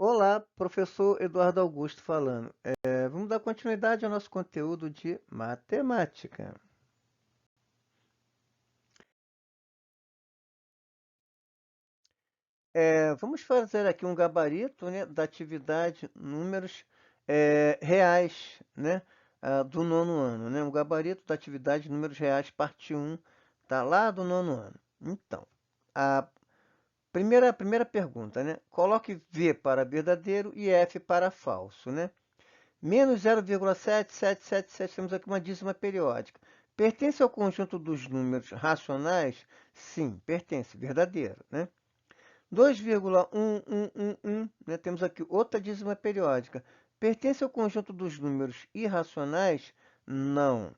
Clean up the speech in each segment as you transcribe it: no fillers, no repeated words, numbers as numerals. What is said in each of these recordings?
Olá, professor Eduardo Augusto falando. Vamos dar continuidade ao nosso conteúdo de matemática. Vamos fazer aqui um gabarito, né, da atividade números reais, né, do nono ano, né? Um gabarito da atividade números reais, parte um, tá lá do nono ano. Então, a primeira pergunta, né? Coloque V para verdadeiro e F para falso, né? Menos 0,7777, temos aqui uma dízima periódica. Pertence ao conjunto dos números racionais? Sim, pertence, verdadeiro, né? 2,1111, né? Temos aqui outra dízima periódica. Pertence ao conjunto dos números irracionais? Não,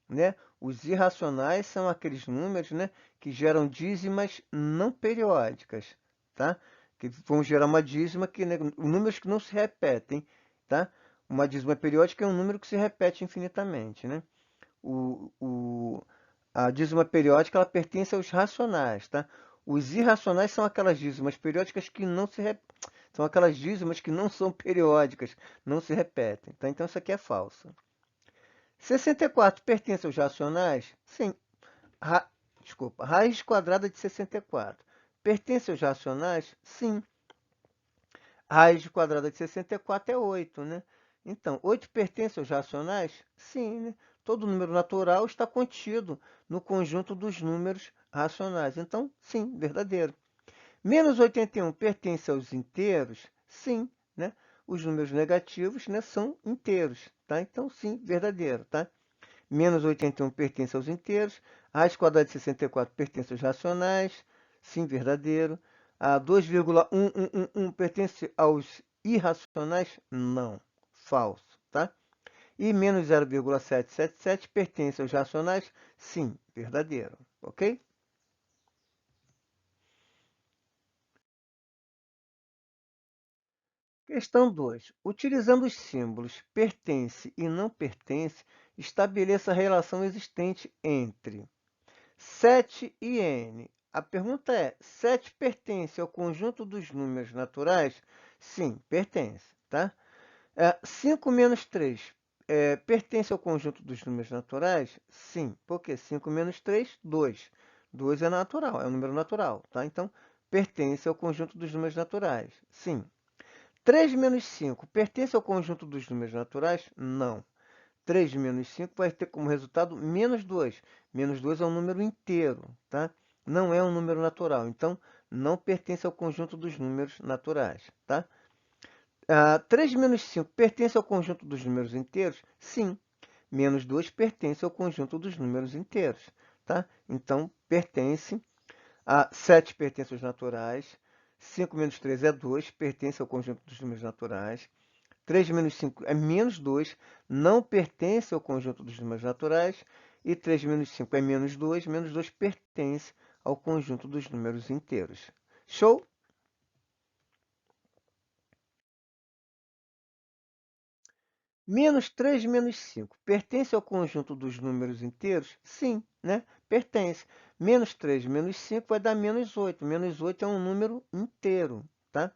né? Os irracionais são aqueles números, né, que geram dízimas não periódicas, tá? Que vão gerar uma dízima que, né, números que não se repetem, tá? Uma dízima periódica é um número que se repete infinitamente, né? O, o, a dízima periódica ela pertence aos racionais, tá? Os irracionais são aquelas dízimas periódicas que não se são aquelas dízimas que não são periódicas, não se repetem, tá? Então isso aqui é falso. 64 pertence aos racionais? Sim. Ra... Desculpa, raiz quadrada de 64. Pertence aos racionais? Sim. Raiz quadrada de 64 é 8, né? Então, 8 pertence aos racionais? Sim, né? Todo número natural está contido no conjunto dos números racionais. Então, sim, verdadeiro. Menos 81 pertence aos inteiros? Sim, né? Os números negativos, né, são inteiros, tá? Então, sim, verdadeiro, tá? Menos 81 pertence aos inteiros. Raiz quadrada de 64 pertence aos racionais. Sim, verdadeiro. A 2,1111 pertence aos irracionais? Não. Falso, tá? E menos 0,777 pertence aos racionais? Sim, verdadeiro. Ok? Questão 2. Utilizando os símbolos pertence e não pertence, estabeleça a relação existente entre 7 e n. A pergunta é: 7 pertence ao conjunto dos números naturais? Sim, pertence, tá? 5 menos 3 pertence ao conjunto dos números naturais? Sim, porque 5 menos 3, 2. 2 é natural, é um número natural, tá? Então, pertence ao conjunto dos números naturais? Sim. 3 menos 5 pertence ao conjunto dos números naturais? Não. 3 menos 5 vai ter como resultado menos 2. Menos 2 é um número inteiro, tá? Não é um número natural, então não pertence ao conjunto dos números naturais, tá? 3 menos 5 pertence ao conjunto dos números inteiros? Sim. Menos 2 pertence ao conjunto dos números inteiros, tá? Então, pertence. 7 pertence aos naturais. 5 menos 3 é 2, pertence ao conjunto dos números naturais. 3 menos 5 é menos 2, não pertence ao conjunto dos números naturais. E 3 menos 5 é menos 2 pertence ao conjunto dos números inteiros. Show? Menos 3 menos 5 pertence ao conjunto dos números inteiros? Sim, né? Pertence. Menos 3 menos 5 vai dar menos 8. Menos 8 é um número inteiro, tá?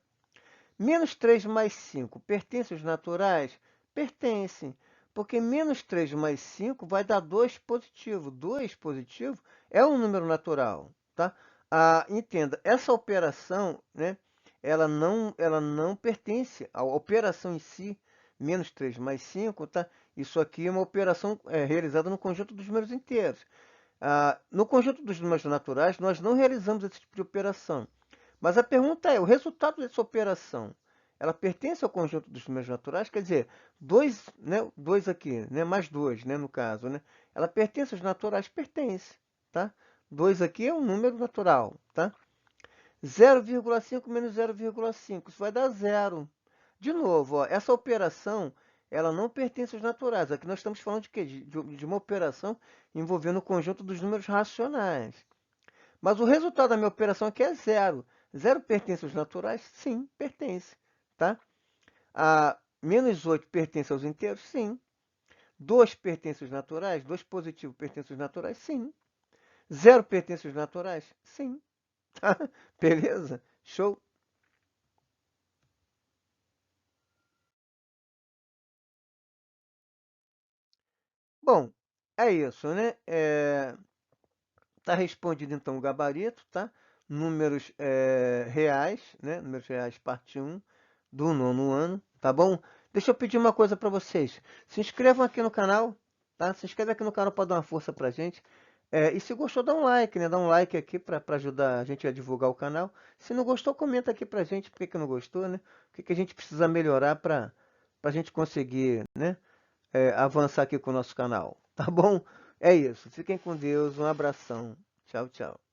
Menos 3 mais 5 pertence aos naturais? Pertence, porque menos 3 mais 5 vai dar 2 positivo. 2 positivo é um número natural, tá? Entenda, essa operação, né, ela não pertence à operação em si, menos 3 mais 5, tá? Isso aqui é uma operação realizada no conjunto dos números inteiros. No conjunto dos números naturais, nós não realizamos esse tipo de operação. Mas a pergunta é, o resultado dessa operação, ela pertence ao conjunto dos números naturais? Quer dizer, 2, né, 2 aqui, né, mais 2, né, no caso, né? Ela pertence aos naturais? Pertence, tá? 2 aqui é um número natural, tá? 0,5 menos 0,5, isso vai dar zero. De novo, ó, essa operação, ela não pertence aos naturais. Aqui nós estamos falando de quê? De uma operação envolvendo o conjunto dos números racionais. Mas o resultado da minha operação aqui é zero. Zero pertence aos naturais? Sim, pertence. Tá? Menos 8 pertence aos inteiros? Sim. 2 pertence aos naturais? 2 positivo pertence aos naturais? Sim. Zero pertence aos naturais? Sim. Tá? Beleza? Show? Bom, é isso, né? Tá respondido então o gabarito, tá? Números reais, né? Números reais, parte um do nono ano, tá bom? Deixa eu pedir uma coisa para vocês. Se inscrevam aqui no canal, tá? Se inscreve aqui no canal para dar uma força pra gente. E se gostou, dá um like, né? Dá um like aqui para ajudar a gente a divulgar o canal. Se não gostou, comenta aqui pra gente por que que não gostou, né? O que que a gente precisa melhorar para a gente conseguir, né? Avançar aqui com o nosso canal, tá bom? É isso. Fiquem com Deus. Um abração. Tchau, tchau.